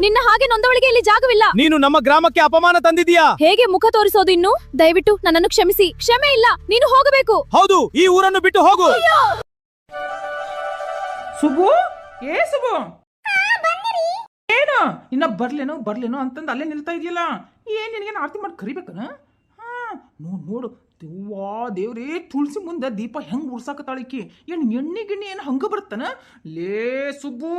ನಿನ್ನ ಹಾಗೆ ನೊಂದವಳಿಗೆ ಇಲ್ಲಿ ಜಾಗವಿಲ್ಲ. ನೀನು ನಮ್ಮ ಗ್ರಾಮಕ್ಕೆ ಅಪಮಾನ ತಂದಿದೀಯಾ. ಹೇಗೆ ಮುಖ ತೋರಿಸೋದು ಇನ್ನು? ದಯವಿಟ್ಟು ನನ್ನನ್ನು ಕ್ಷಮಿಸಿ. ಕ್ಷಮೆ ಇಲ್ಲ, ನೀನು ಹೋಗಬೇಕು. ಹೌದು, ಈ ಊರನ್ನು ಬಿಟ್ಟು ಹೋಗು. ಸುಬು, ಸುಬು ಏನು ಇನ್ನ ಬರ್ಲೇನೋ ಅಂತಂದು ಅಲ್ಲೇ ನಿಲ್ತಾ ಇದೆಯಲ್ಲ. ಏನ್ ನಿನಗೇನು ಆರತಿ ಮಾಡಿ ಕರಿಬೇಕನ? ನೋಡು ದೇವ್ವಾ ದೇವ್ರೇ, ತುಳಸಿ ಮುಂದೆ ದೀಪ ಹೆಂಗ್ ಉರ್ಸಾಕತ್ತಾಳಿಕಿ. ಏನ್ ಎಣ್ಣೆ ಗಿಣ್ಣಿ ಏನು ಹಂಗ ಬರುತ್ತಾನ? ಲೇ ಸುಬ್ಬು,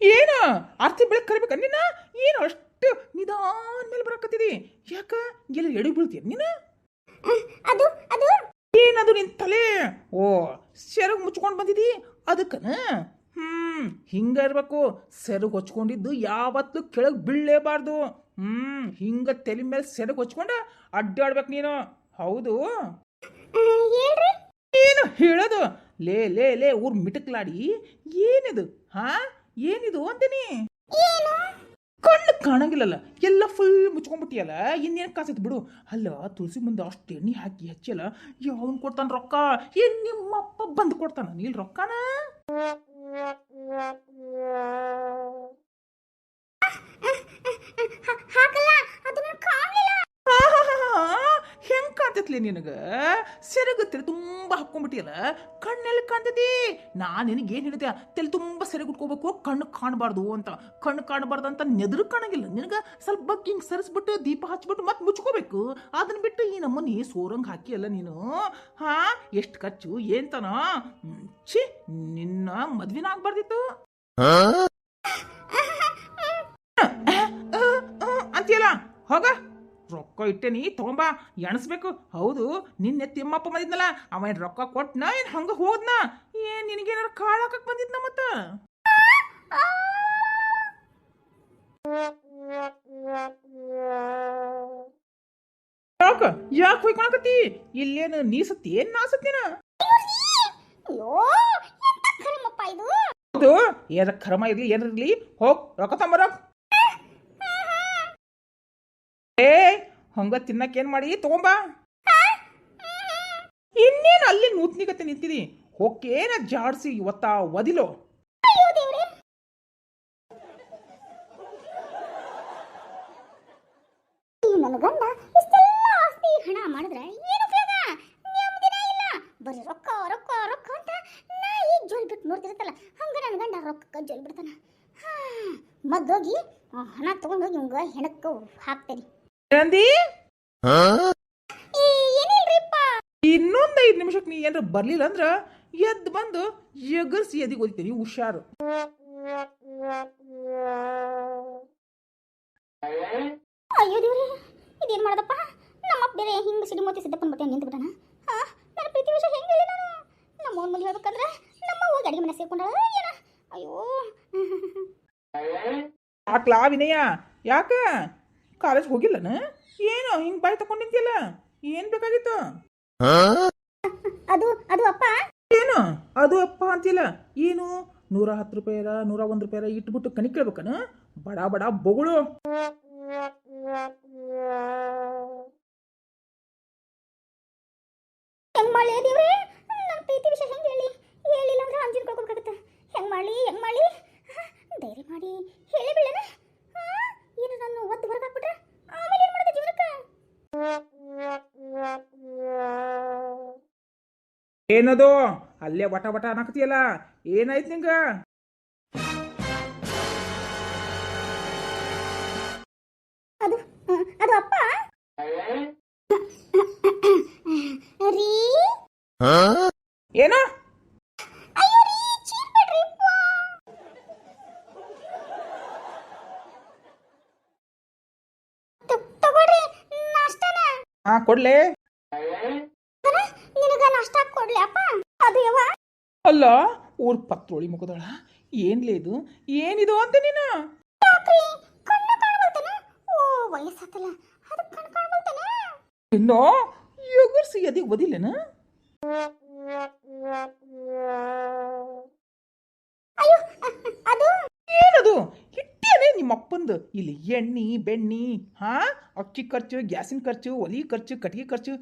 ಏನ ಆರತಿ ಬೆಳಕ್ ಕರಿಬೇಕ ನಿನ್ನ? ಏನು ಅಷ್ಟು ನಿಧಾನ ಮೇಲೆ ಬರಕತ್ತಿದಿ? ಯಾಕ ಎಲ್ಲ ಎಡಿ ಬೀಳ್ತೀಯ ನೀನು? ಅದು ಅದು ಏನದು ನಿನ್ ತಲೆ? ಓ, ಸೆರಗ್ ಮುಚ್ಕೊಂಡ್ ಬಂದಿದಿ ಅದಕ್ಕನ? ಹಿಂಗ ಇರ್ಬೇಕು. ಸೆರಗ್ ಹೊಚ್ಕೊಂಡಿದ್ದು ಯಾವತ್ತೂ ಕೆಳಗ್ ಬೀಳಲೇಬಾರ್ದು. ಹಿಂಗ ತಲೆ ಮೇಲೆ ಸೆರಗ್ ಹೊಚ್ಕೊಂಡ ಅಡ್ಡಾಡ್ಬೇಕು ನೀನು. ಹೌದು, ಏನು ಹೇಳೋದು? ಲೇ ಲೇ ಲೇ ಊರ್ ಮಿಟಕ್ಲಾಡಿ, ಏನಿದು? ಏನಿದು ಅಂತೀನಿ? ಕಣ್ಣು ಕಾಣಂಗಿಲ್ಲಲ್ಲ, ಎಲ್ಲ ಫುಲ್ ಮುಚ್ಕೊಂಡ್ಬಿಟ್ಟಿಯಲ್ಲ, ಇನ್ನೇನು ಕಾಸೈತಿ ಬಿಡು. ಅಲ್ಲ, ತುಳಸಿ ಮುಂದೆ ಅಷ್ಟು ಎಣ್ಣೆ ಹಾಕಿ ಹಚ್ಚಲ್ಲ, ಯಾವನ್ ಕೊಡ್ತಾನ ರೊಕ್ಕ? ಏನ್ ನಿಮ್ಮಪ್ಪ ಬಂದು ಕೊಡ್ತಾನ ನೀಲ್ ರೊಕ್ಕನ? ಹೆಂಗ್ ಕಾಣ್ತೈತ್ಲಿ ನಿನಗ? ಸೆರಗತ್ತಿರ ತುಂಬಾ ಹಾಕೊಂಡ್ಬಿಟ್ಟಿಯಲ್ಲ, ಕಣ್ಣೆಲ್ಲಿ ಕಾಣ್ತೈತಿ? ನಾನ್ ನಿನಗೆ ಏನ್ ಹೇಳಿದೆ? ತಲೆ ತುಂಬಾ ಸೆರಗ್ ಉಟ್ಕೋಬೇಕು, ಕಣ್ಣು ಕಾಣಬಾರ್ದು ಅಂತ. ಕಣ್ಣು ಕಾಣಬಾರ್ದು ಅಂತ ನೆದ್ರು ಕಾಣಂಗಿಲ್ಲ ನಿನಗ. ಸ್ವಲ್ಪ ಬಗ್ಗೆ ಹಿಂಗ್ ಸರಿಸ್ಬಿಟ್ಟು ದೀಪ ಹಚ್ಬಿಟ್ಟು ಮತ್ತೆ ಮುಚ್ಕೋಬೇಕು. ಅದನ್ನ ಬಿಟ್ಟು ಈ ನಮ್ಮನಿ ಸೋರಂಗ್ ಹಾಕಿಯಲ್ಲ ನೀನು. ಎಷ್ಟು ಖರ್ಚು ಏನ್ತನ? ಛೀ, ನಿನ್ನ ಮದ್ವಿನ ಆಗ್ಬಾರ್ದಿತ್ತು ಅಂತೀಯಲ್ಲ. ಹೋಗ, ರೊಕ್ಕ ಇಟ್ಟೇನಿ ತಗೊಂಬಾ, ಎಣಸ್ಬೇಕು. ಹೌದು, ನಿನ್ನೆ ತಿಮ್ಮಪ್ಪ ಬಂದಿದ್ನಲ್ಲ, ಅವ ಏನ್ ರೊಕ್ಕ ಕೊಟ್ನ ಏನ್ ಹಂಗ ಹೋದ್ನ? ಏನ್ ನಿನಗೇನಾರ ಕಾಳು ಹಾಕಕ್ ಬಂದಿದ್ನ? ಮತ್ತ ಯಾಕೆ ಹೋಯ್ಕೊಳಕತ್ತಿ? ಇಲ್ಲೇನು ನೀ ಸತ್ತಿ ಏನ್ ನಾ ಸತ್ಯನ? ಹೌದು, ಏನ ಖರಮ ಇರ್ಲಿ ಏನಿರ್ಲಿ, ಹೋಗ್ ರೊಕ್ಕ ತಗೊಂಬರೋಕ್. ಹಂಗ ತಿನ್ನಕ್ ಏನ್ ಮಾಡಿ ತಗೊಂಬಾ. ಇನ್ನೇನು ಅಲ್ಲಿ ನೂತ್ನಿಗತ್ತೆ ನಿಂತಿದಿ? ಹೋಗೇನ ಜಾಡ್ಸಿ ಇವತ್ತ ಒದಿಲೋ. ನನ್ನ ಗಂಡ ಇಷ್ಟೆಲ್ಲ ಆಸ್ತಿ ಹಣ ಮಾಡಿದ್ರೆ ಏನು ಉಪಯೋಗ? ನೆಮ್ಮದಿನೇ ಇಲ್ಲ, ಬರೀ ರೊಕ್ಕ ರೊಕ್ಕ ರೊಕ್ಕ ಅಂತ ನಾಯಿ ಜೋಲ್ ಬಿಟ್ಟು ನೋಡ್ತಿರುತ್ತಲ್ಲ, ಹಂಗ ನನ್ನ ಗಂಡ ರೊಕ್ಕ ಜೋಲ್ ಬಿಡ್ತಾನ. ಮದ್ದೋಗಿ ಹಣ ತಗೊಂಡೋಗಿ ಇವಂಗ ಹೆಣಕ್ಕೆ ಹಾಕ್ತೇನೆ. ಇನ್ನೊಂದ್ 5 ನಿಮಿಷಕ್ಕೆ ನೀ ಏನಾರ ಬರ್ಲಿಲ್ಲ ಅಂದ್ರ ಎದ್ದು ಬಂದು ಎಗರ್ಸಿ ಎದಿಗೆ ಓದಿತೀನಿ, ಹುಷಾರು. ಅಯ್ಯೋ ದೇವ್ರಿ, ಇದೇನ್ ಮಾಡದಪ್ಪ? ನಮ್ಮಪ್ಪ ಬೇರೆ ಹಿಂಗ ಸಿಡಿಮೋತಿ ಸಿದ್ದಪ್ಪನ ಬಟ್ಟೆ ನಿಂತು ಬಿಟ್ಟಾನ. ನನ್ನ ಪ್ರೀತಿ ವಿಷಯ ಹೆಂಗ ಹೇಳಿ ನಾನು? ನಮ್ಮ ಓನ್ ಮುಂದೆ ಹೇಳ್ಬೇಕಂದ್ರೆ ನಮ್ಮ ಹೋಗಿ ಅಡಿಗೆ ಮನೆ ಸೇರ್ಕೊಂಡಾಳ ಏನ? ಅಯ್ಯೋ, ಯಾಕ್ಲಾ ವಿನಯ, ಯಾಕ ಕಾಲೇಜ್ ಹೋಗಿಲ್ಲನ? ಏನು ಹಿಂಗ್ ಬಾಯಿ ತಕೊಂಡ್ ನಿಂತಿಯಲ್ಲ? ಏನ್ ಬೇಕಾಗಿತ್ತು? ಅದು ಅದು ಅಪ್ಪ. ಏನು ಅದು ಅಪ್ಪ ಅಂತಿಲ್ಲ? ಏನು 110 ರೂಪಾಯಿ 101 ರೂಪಾಯಿ ಇಟ್ಬಿಟ್ಟು ಕಣಿ ಕೇಳ್ಬೇಕನ? ಬಡ ಬಡ ಬೊಗಳು. ಹೆಂಗ್ ಮಾಡಲಿ ದೇವ್ರೆ? ನನ್ನ ಪ್ರೀತಿ ವಿಷಯ ಹೆಂಗ್ ಹೇಳಿ? ಹೇಳಿಲ್ಲ ಅಂದ್ರೆ ಅಂಜಿನ ಕಳ್ಕೊಬೇಕಾಗತ್ತೆ. ಹೆಂಗ್ ಮಾಡಲಿ ಧೈರ್ಯ ಮಾಡಿ ಹೇಳಿ ಬಿಡಣ. ಏನು ನಾನು ಒದ್ದು ಹೊರಗೆ ಹಾಕ್ಬಿಟ್ರೆ ಆಮೇಲೆ ಏನು ಮಾಡೋದು ಜೀವನಕ್ಕೆ? ಏನದು ಅಲ್ಲೇ ವಟ ವಟ ಅನ್ನಕತಿಯಲ್ಲ, ಏನಾಯ್ತು ನಿಂಗ? ಅದು ಅದು ಅಪ್ಪ ರೀ. ಏನೋ ಅಯ್ಯೋ ರೀ, ಚೀಟ್ ಬಿಡ್ರಿ ಅಪ್ಪ. ತಗೊಳ್ರಿ ನಾಷ್ಟನ. ಕೊಡ್ಲೆ. ನಿನಗ ನಾಷ್ಟ ಕೊಡ್ಲಿ ಅಪ್ಪ? ಅದು ಯಾವ ಅಲ್ಲ, ಊರ್ ಪತ್ರೋಳಿ ಮುಖದಳ. ಏನ್ಲೇ ಇದು? ಏನಿದು ಅಂತ ನೀನು? ಕಣ್ಣ ಕಾಣಬಲ್ತಾನ? ಓ, ವಯಸ್ಸಾತಲ್ಲ, ಅದು ಕಣ್ಣು ಕಾಣಬಲ್ತಾನ. ಇನ್ನೋ ಎಗರ್ಸಿ ಎದಿಗೆ ಒದಿಲ್ಲೇನ? ಅಯ್ಯೋ, ಅದು ಏನದು? ಹಿಟ್ಟಿಯನೇ ನಿಮ್ಮ ಅಪ್ಪಂದು. ಇಲ್ಲಿ ಎಣ್ಣಿ ಬೆಣ್ಣಿ, ಅಕ್ಕಿ ಖರ್ಚು, ಗ್ಯಾಸಿನ ಖರ್ಚು, ಒಲಿ ಖರ್ಚು, ಕಟ್ಟಿಗೆ ಖರ್ಚು,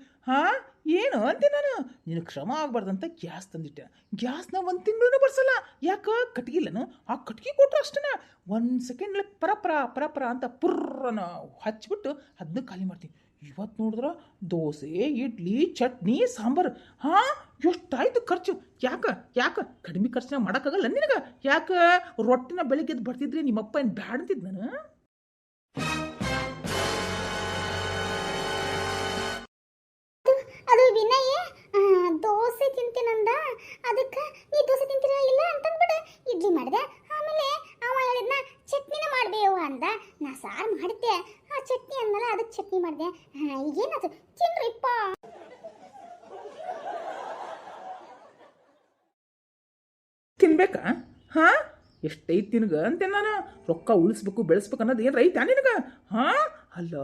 ಏನು ಅಂತೆ ನಾನು? ನಿನಗೆ ಶ್ರಮ ಆಗ್ಬಾರ್ದಂತ ಗ್ಯಾಸ್ ತಂದಿಟ್ಟೆ. ಗ್ಯಾಸ್ನ ಒಂದು ತಿಂಗಳು ಬರ್ಸಲ್ಲ. ಯಾಕೆ ಕಟ್ಗಿಲ್ಲನ? ಆ ಕಟ್ಗೆ ಕೊಟ್ರು ಅಷ್ಟೇ. 1 ಸೆಕೆಂಡ್ ಪರಪರ ಪರಪರ ಅಂತ ಪುರ್ರನ ಹಚ್ಬಿಟ್ಟು ಅದನ್ನ ಖಾಲಿ ಮಾಡ್ತೀನಿ. ಇವತ್ತು ನೋಡಿದ್ರೆ ದೋಸೆ, ಇಡ್ಲಿ, ಚಟ್ನಿ, ಸಾಂಬಾರು. ಹಾಂ, ಎಷ್ಟಾಯ್ತು ಖರ್ಚು. ಯಾಕೆ ಕಡಿಮೆ ಖರ್ಚನ್ನ ಮಾಡೋಕ್ಕಾಗಲ್ಲ ನಿನಗೆ? ಯಾಕೆ ರೊಟ್ಟಿನ ಬೆಳಿಗ್ಗೆ ಎದ್ದು ಬರ್ತಿದ್ರೆ ನಿಮ್ಮಪ್ಪ ಏನು ಬ್ಯಾಡ ಅಂತಿದ್ ನಾನು? ಅದು ವಿನಯ್ ದೋಸೆ ತಿಂತೀನಂದ. ಅದಕ್ಕೆ ನೀ ದೋಸೆ ತಿಂತೀರ ಇಲ್ಲ ಅಂತಂದ್ಬಿಟ್ಟು ಇಡ್ಲಿ ಮಾಡಿದೆ. ಆಮೇಲೆ ಅವ ಹೇಳಿದ್ನ ಚಟ್ನಿನ ಮಾಡ್ಬೇವ ಅಂದ. ನಾ ಸಾರು ಮಾಡಿದ್ದೆ. ಆ ಚಟ್ನಿ ಅಂದಲ್ಲ, ಅದಕ್ಕೆ ಚಟ್ನಿ ಮಾಡಿದೆ. ಈಗೇನದು ತಿನ್ರಿಪ್ಪ. ತಿನ್ಬೇಕಾ? ಹಾಂ, ಎಷ್ಟೈತಿ ನಿನಗೆ ಅಂತೆ ನಾನು. ರೊಕ್ಕ ಉಳಿಸ್ಬೇಕು ಬೆಳೆಸ್ಬೇಕು ಅನ್ನೋದು ಏನು ರೈತ ನಿನಗೆ? ಹಾಂ, ಅಲ್ಲ,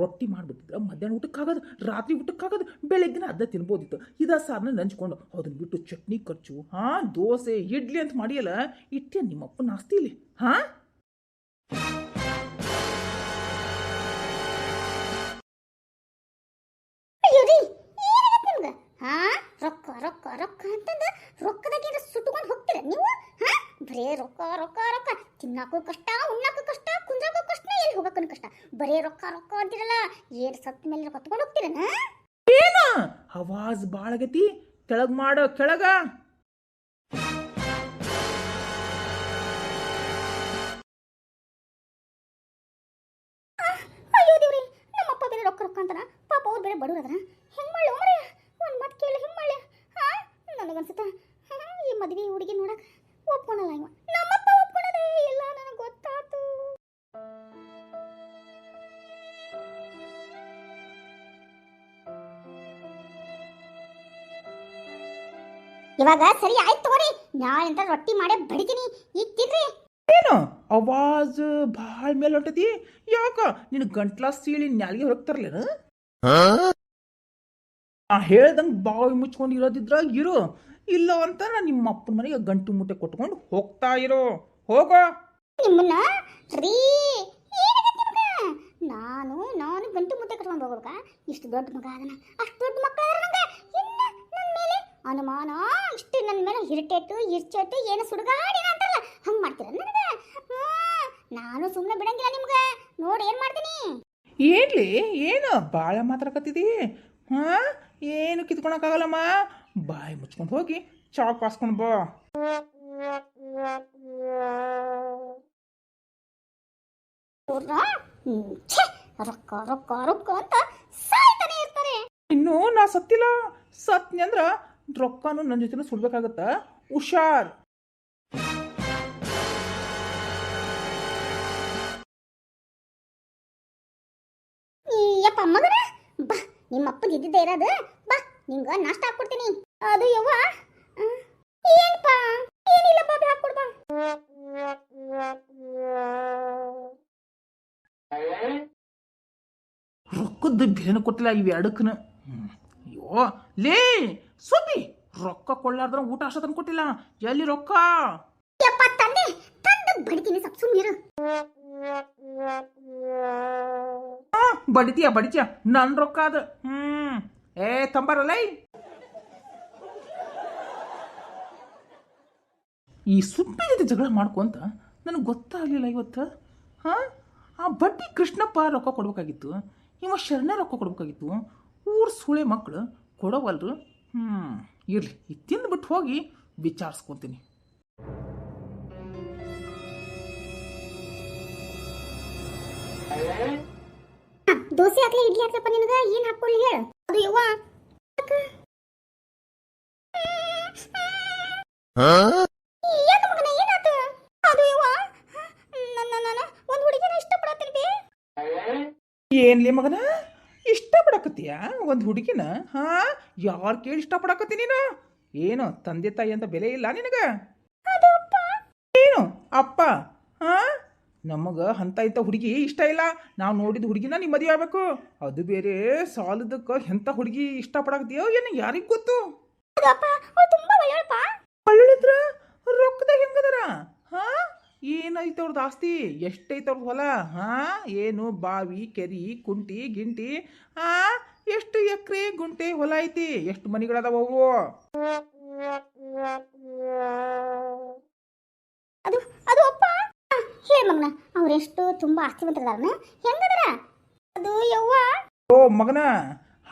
ರೊಟ್ಟಿ ಮಾಡಿಬಿಟ್ಟಿದ್ರೆ ಮಧ್ಯಾಹ್ನ ಊಟಕ್ಕಾಗೋದು, ರಾತ್ರಿ ಊಟಕ್ಕಾಗೋದು, ಬೆಳಗ್ಗಿನ ಅದ ತಿನ್ಬೋದಿತ್ತು. ಸಾರನ್ನ ನಂಚ್ಕೊಂಡು ಅದನ್ನ ಬಿಟ್ಟು ಚಟ್ನಿ ಖರ್ಚು, ಹಾಂ, ದೋಸೆ ಇಡ್ಲಿ ಅಂತ ಮಾಡಿಯಲ್ಲ, ಇಟ್ಟೆ ನಿಮ್ಮಪ್ಪ ನಾಸ್ತಿ ಇಲ್ಲಿ. ಹಾಂ, ಅಯ್ಯೋ ರೀ, ಏನಾಗತ್ತೆ ನಿಮ್ಗೆ? ರೊಕ್ಕ ರೊಕ್ಕ ರೊಕ್ಕ ಅಂತಂದು ರೊಕ್ಕದಾಗ ಸುಟ್ಕೊಂಡು ಹೋಗ್ತೀರ ನೀವು? ಬರೇ ರೊಕ್ಕ ರೊಕ್ಕ ರೊಕ್ಕ. ತಿನ್ನಕ್ಕೂ ಕಷ್ಟ, ಉಣ್ಣಕ್ಕೂ ಕಷ್ಟ, ಕುಂದ್ರಕ್ಕೂ ಕಷ್ಟ, ಎಲ್ಲಿ ಹೋಗಕ್ಕೂ ಕಷ್ಟ. ಬರೇ ರೊಕ್ಕ ರೊಕ್ಕ ಅಂತಿರಲ್ಲ, ಏನು ಸತ್ತ ಮೇಲೆ ಹೊತ್ಕೊಂಡು ಹೋಗ್ತೀರನ? ಏನ ಆವಾಜ್ ಬಾಳಗತಿ? ಕೆಳಗ್ ಮಾಡ, ಕೆಳಗ. ಅಯ್ಯೋ ದೇವ್ರಿ, ನಮ್ಮಪ್ಪ ಬೇರೆ ರೊಕ್ಕ ರೊಕ್ಕ ಅಂತಾನ, ಪಾಪ ಅವ್ರು ಬೇರೆ ಬಡವ್ರದ್ರ. ಹೆಂಗ್ ಮಾಡ್ಲಿ ಮರೆ? ಒಂದು ಮಾತು ಕೇಳಿ ಹೆಂಗ್ ಮಾಡ್ಲಿ? ನನಗನ್ಸುತ್ತ ಈ ಮದ್ವೆ ಹುಡುಗಿ ನೋಡಕ್ ಒಪ್ಕೊಳಲ್ಲ ಇವ. ನಮ್ಮಪ್ಪ ಒಪ್ಕೊಳೋದೇ ಇಲ್ಲ, ನನಗೆ ಗೊತ್ತಾತು. ಇವಾಗ ಸರಿ ಆಯ್ತು ತಗೋರಿ, ನಾಳೆಂತ ರೊಟ್ಟಿ ಮಾಡೇ ಬಡಿತೀನಿ, ಈಗ ತಿನ್ರಿ. ಏನು ಆವಾಜ್ ಭಾಳ ಮೇಲೆ ಹೊಂಟತಿ? ಯಾಕ ನಿನ್ ಗಂಟ್ಲ ಸೀಳಿ ನ್ಯಾಲ್ಗೆ ಹೊರಗ್ತಾರಲ್ಲೇನು? ಹೇಳ್ದಂಗೆ ಬಾವಿ ಮುಚ್ಕೊಂಡು ಇರೋದಿದ್ರ ಇರು, ಇಲ್ಲ ಅಂತ ನಾನು ನಿಮ್ಮ ಅಪ್ಪನ ಮನೆಗೆ ಗಂಟು ಮುಟ್ಟೆ ಕೊಟ್ಕೊಂಡು ಹೋಗ್ತಾ ಇರೋ. ಹೋಗೋ. ನಿಮ್ಮನ್ನ ರೀ, ನಾನು ನಾನು ಗಂಟು ಮುಟ್ಟೆ ಕಟ್ಕೊಂಡು ಹೋಗ್ಬೇಕಾ? ಇಷ್ಟು ದೊಡ್ಡ ಮಗ ಅದನ್ನ, ಅಷ್ಟು ದೊಡ್ಡ ಮಕ್ಕಳ ನಂಗೆ ಇನ್ನ ನನ್ನ ಮೇಲೆ ಅನುಮಾನ, ಇಷ್ಟು ನನ್ನ ಮೇಲೆ ಇರಿಟೇಟು ಇರ್ಚೇಟು, ಏನು ಸುಡುಗಾಡಿನ ಅಂತಾರಲ್ಲ, ಹಂಗೆ ಮಾಡ್ತೀರ ನನಗೆ? ನಾನು ಸುಮ್ಮನೆ ಬಿಡಂಗಿಲ್ಲ ನಿಮ್ಗೆ. ನೋಡಿ ಏನು ಮಾಡ್ತೀನಿ. ಏನ್ಲಿ, ಏನು ಭಾಳ ಮಾತಾಡಕತ್ತಿದಿ? ಹಾಂ, ಏನು ಕಿತ್ಕೊಳಕ್ಕಾಗಲ್ಲಮ್ಮ. ಬಾಯಿ ಮುಚ್ಕೊಂಡು ಹೋಗಿ ಚಾ ಕಾಸ್ಕೊಂಡು ಬಾ. ರೊಕ್ಕ ರೊಕ್ಕ ರೊಕ್ಕ ಅಂತ ಸಾಯ್ತಾನೆ ಇರ್ತಾರೆ. ಇನ್ನು ನಾ ಸತ್ತಿಲ್ಲ. ಸತ್ನಿ ಅಂದ್ರ ರೊಕ್ಕನು ನನ್ನ ಜೊತೆ ಸುಡ್ಬೇಕಾಗತ್ತ. ಹುಷಾರ್. ಯಪ್ಪ ಮಗನ, ಬಾ, ನಿಮ್ಮಪ್ಪನ ಇದ್ದಿದ್ದೇ ಇರೋದು. ಬಾ, ನಿಂಗ ನಾಷ್ಟ ಹಾಕ್ಕೊಡ್ತೀನಿ. ಅದು ಯವ್ವ, ಏನಪ್ಪ? ಏನಿಲ್ಲ, ಬಾಬಿ ಹಾಕ್ಕೊಡ್ ಬಾ. ರೊಕ್ಕದ ಬೆಲೆನ ಕೊಟ್ಟಿಲ್ಲ ಇವು ಎರಡಕ್ಕನ. ಅಯ್ಯೋ ಲೇ ಸೊಬ್ಬಿ, ರೊಕ್ಕ ಕೊಳ್ಳಾರ್ದ್ರ ಊಟ ಅಷ್ಟ ತಂದು ಕೊಟ್ಟಿಲ್ಲ. ಎಲ್ಲಿ ರೊಕ್ಕ? ಯಪ್ಪ ತಂದೆ, ತಂದು ಬಡಿತೀನಿ, ಸ್ವಲ್ಪ ಸುಮ್ಮನಿರು. ಬಡಿತೀಯ ನನ್ ರೊಕ್ಕ ಅದು. ತಂಬಾರಲ್ಲ. ಈ ಸುಬ್ಬಿ ಜೊತೆ ಜಗಳ ಮಾಡ್ಕೊಂತ ನನಗೆ ಗೊತ್ತಾಗಲಿಲ್ಲ ಇವತ್ತು. ಹಾಂ, ಆ ಬಡ್ಡಿ ಕೃಷ್ಣಪ್ಪ ರೊಕ್ಕ ಕೊಡ್ಬೇಕಾಗಿತ್ತು, ಇವ ಶರಣ ರೊಕ್ಕ ಕೊಡ್ಬೇಕಾಗಿತ್ತು. ಊರು ಸುಳೆ ಮಕ್ಕಳು ಕೊಡೋವಲ್ರು. ಇರಲಿ, ಈಗ ತಿಂದ್ಬಿಟ್ಟು ಹೋಗಿ ವಿಚಾರಿಸ್ಕೊತೀನಿ. ದೋಸೆ ಹಾಕ್ಲಿ, ಇಡ್ಲಿ ಹಾಕ್ಲಪ್ಪ ನಿನಗ? ಏನು ಹಾಕ್ಕೊಳ್ಳಿ ಹೇಳು? ಅದು ಯವ್ವ, ಯಾಕ ಮಗನ ಏನಾತು? ಅದು ಯವ್ವ, ನಾನು ಒಂದು ಹುಡುಗಿನ ಇಷ್ಟಪಡತ್ತೀನಿ. ಏನ್ಲಿ ಮಗನ, ಇಷ್ಟಪಡಕತ್ತೀಯ ಒಂದು ಹುಡುಗಿನ? ಹಾಂ, ಯಾರು ಕೇಳಿ ಇಷ್ಟಪಡಕತ್ತಿ ನೀನು? ಏನು ತಂದೆ ತಾಯಿ ಅಂತ ಬೆಲೆ ಇಲ್ಲ ನಿನಗ? ಏನು ಅಪ್ಪ? ಹಾಂ, ನಮಗೆ ಅಂಥ ಇಂಥ ಹುಡುಗಿ ಇಷ್ಟ ಇಲ್ಲ. ನಾವು ನೋಡಿದ ಹುಡುಗಿನ ನಿಮ್ಮ ಮದುವೆ ಆಗ್ಬೇಕು. ಅದು ಬೇರೆ ಸಾಲದಕ್ಕೆ ಎಂಥ ಹುಡುಗಿ ಇಷ್ಟಪಡಕತ್ತೀಯೋ ಏನು ಯಾರಿಗೆ ಗೊತ್ತು? ಒಳ್ಳಿದ್ರ ರೊಕ್ಕದಾಗ ಹೆಂಗದಾರ? ಹಾಂ, ಏನೈತೆ ಅವ್ರದ್ದು ಆಸ್ತಿ? ಎಷ್ಟೈತೆ ಅವ್ರದ್ದು ಹೊಲ? ಹಾಂ, ಏನು ಬಾವಿ ಕೆರಿ ಕುಂಟಿ ಗಿಂಟಿ? ಹಾಂ, ಎಷ್ಟು ಎಕರೆ ಗುಂಟೆ ಹೊಲ ಐತಿ, ಎಷ್ಟು ಮನಿಗಳದಾವ ಅವು? ಅದು ಅದು ಅಪ್ಪ ಹೇಳ ಮಗನ, ಅವ್ರೆಷ್ಟು ತುಂಬಾ ಆಸ್ತಿವಂತರದಾರನ, ಹೆಂಗದರ ಅದು ಯವ್ವ? ಓ ಮಗನ,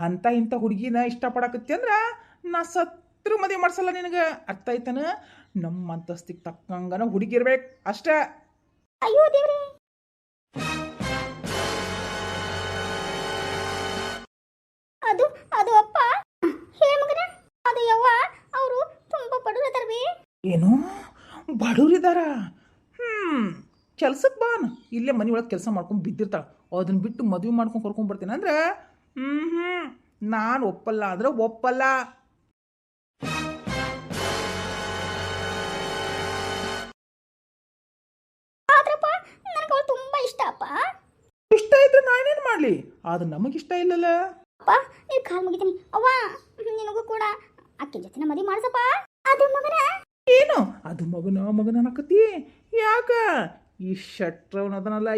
ಅಂತ ಇಂಥ ಹುಡುಗಿನ ಇಷ್ಟಪಡಕತ್ತಿ ಅಂದ್ರ ನಾ ಸತ್ರು ಮದುವೆ ಮಾಡ್ಸಲ್ಲ ನಿನಗೆ, ಅರ್ಥ ಆಯ್ತಾನ? ನಮ್ಮ ಅಂತಸ್ತಿಗೆ ತಕ್ಕಂಗನ ಹುಡುಗಿ ಇರ್ಬೇಕು ಅಷ್ಟ. ಅಯ್ಯೋ ದೇವ್ರಿ, ಅದು ಅದು ಅಪ್ಪ ಹೇಳ ಮಗನ, ಅದು ಯವ್ವ ಅವರು ತುಂಬಾ ಬಡವರದಾರ್ವಿ. ಏನು ಬಡವ್ರಿದಾರ? ಕೆಲ್ಸಕ್ಕೆ ಬಾನ, ಇಲ್ಲೇ ಮನೆ ಒಳಗೆ ಕೆಲಸ ಮಾಡ್ಕೊಂಡು ಬಿದ್ದಿರ್ತಾಳ, ಅದನ್ನ ಬಿಟ್ಟು ಮದುವೆ ಮಾಡ್ಕೊಂಡು ಕರ್ಕೊಂಡ್ ಬರ್ತೀನಿ ಅಂದ್ರೆ ನಾನು ಒಪ್ಪಲ್ಲ ಅಂದ್ರೆ ಒಪ್ಪಲ್ಲ. ಆದ್ರಪ್ಪ ನನಗೆ ಅವಳು ತುಂಬಾ ಇಷ್ಟ ಅಪ್ಪ. ಇಷ್ಟ ಇದ್ರೆ ನಾನೇನು ಮಾಡಲಿ, ಆದ್ರೆ ನಮಗಿಷ್ಟ ಇಲ್ಲಲ್ಲ. ಅಪ್ಪ ನೀವು ಕಾಲ್ ಮುಗಿತೀನಿ ಅವ್ವ, ನಿನಗೂ ಕೂಡ ಅಕ್ಕಿ ಜೊತೆ ಮದುವೆ ಮಾಡ್ಸಪ್ಪ. ಅದು ಮಗನ ಏನು ಅದು ಮಗನ ಅನ್ನಕತ್ತಿ? ಯಾಕ ಈ ಶಟ್ರವನದನಲ್ಲ,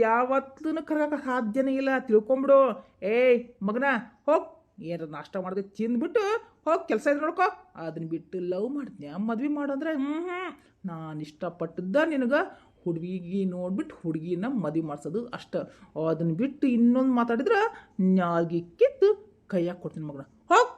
ಯಾವತ್ಲೂ ಕರ್ಗಕ್ಕೆ ಸಾಧ್ಯನೇ ಇಲ್ಲ, ತಿಳ್ಕೊಂಬಿಡು. ಏಯ್ ಮಗನ, ಹೋಗ್ ಏನಾರ ನಾಷ್ಟ ಮಾಡಿದೆ ತಿಂದ್ಬಿಟ್ಟು ಹೋಗಿ ಕೆಲಸ ಇದ್ರೆ ನೋಡ್ಕೊ. ಅದನ್ನ ಬಿಟ್ಟು ಲವ್ ಮಾಡ್ತೀನಿ ಮದ್ವೆ ಮಾಡಂದ್ರೆ ನಾನು ಇಷ್ಟಪಟ್ಟದ್ದ ನಿನಗೆ ಹುಡುಗಿ ನೋಡ್ಬಿಟ್ಟು ಹುಡುಗಿನ ಮದುವೆ ಮಾಡ್ಸೋದು ಅಷ್ಟ. ಅದನ್ನ ಬಿಟ್ಟು ಇನ್ನೊಂದು ಮಾತಾಡಿದ್ರೆ ನಾಲ್ಗೆ ಕಿತ್ತು ಕೈಯಾಗ ಕೊಡ್ತೀನಿ ಮಗನ. ಹೋಗ್